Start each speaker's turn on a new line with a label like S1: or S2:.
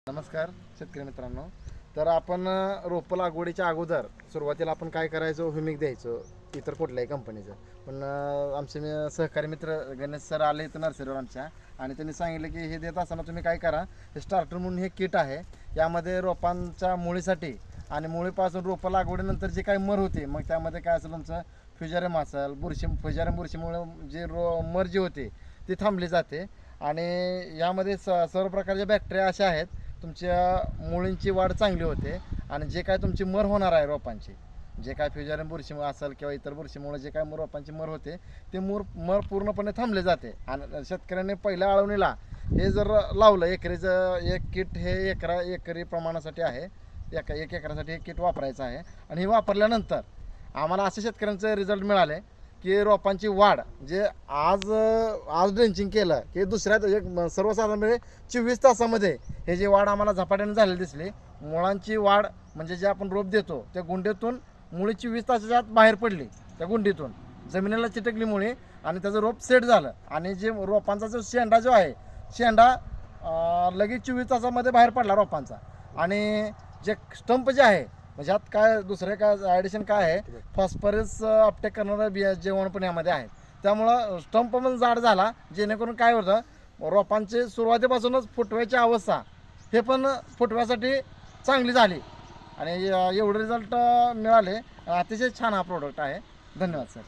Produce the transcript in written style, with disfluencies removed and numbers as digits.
S1: नमस्कार शेतकरी मित्रांनो. तर आपण रोपं लागवडीच्या अगोदर सुरुवातीला आपण काय करायचो, ह्युमिक द्यायचो इतर कुठल्याही कंपनीचं. पण आमचे सहकारी मित्र गणेश सर आले इथं नर्सरीवर आमच्या, आणि त्यांनी सांगितलं की हे देत असताना तुम्ही काय करा, हे स्टार्टर म्हणून हे किट आहे. यामध्ये रोपांच्या मुळीसाठी आणि मुळीपासून रोपं लागवडीनंतर जे काही मर होते, मग त्यामध्ये काय असेल तुमचं फ्युजॅरियम असेल, बुरशीमुळे जे मर जे होते ते थांबले जाते. आणि यामध्ये सर्व प्रकारच्या बॅक्टेरिया अशा आहेत, तुमच्या मुळींची वाढ चांगली होते. आणि जे काय तुमची मर होणार आहे रोपांची, जे काय फ्युजॅरियम बुरशीमुळे असेल किंवा इतर बुरशीमुळे जे काय रोपांची मर होते ते मर पूर्णपणे थांबले जाते. आणि शेतकऱ्यांनी पहिल्या आळवणीला हे जर लावलं, एकरीचं एक किट हे एकरी प्रमाणासाठी आहे. एक एकरासाठी हे किट वापरायचं आहे. आणि हे वापरल्यानंतर आम्हाला असे शेतकऱ्यांचे रिझल्ट मिळाले की रोपांची वाढ जे आज ड्रेंचिंग केलं की दुसऱ्या सर्वसाधारणपणे 24 तासामध्ये हे जी वाढ आम्हाला झपाट्याने झालेली दिसली. मुळांची वाढ म्हणजे जे आपण रोप देतो त्या गुंडीतून मुळी 24 तासाच्या आत बाहेर पडली, त्या गुंडीतून जमिनीला चिटकली मुळी, आणि त्याचं रोप सेट झालं. आणि जे रोपांचा जो शेंडा जो आहे, शेंडा लगेच 24 तासामध्ये बाहेर पडला रोपांचा. आणि जे स्टंप जे आहे, म्हणजे यात काय दुसरे काय ॲडिशन काय आहे, फॉस्फरस अपटेक करणारं जेवण पण यामध्ये आहे. त्यामुळं स्टंप पण जाड झाला, जेणेकरून काय होतं, रोपांची सुरुवातीपासूनच फुटव्याची अवस्था हे पण फुटव्यासाठी चांगली झाली. आणि एवढे रिझल्ट मिळाले. अतिशय छान हा प्रोडक्ट आहे. धन्यवाद सर.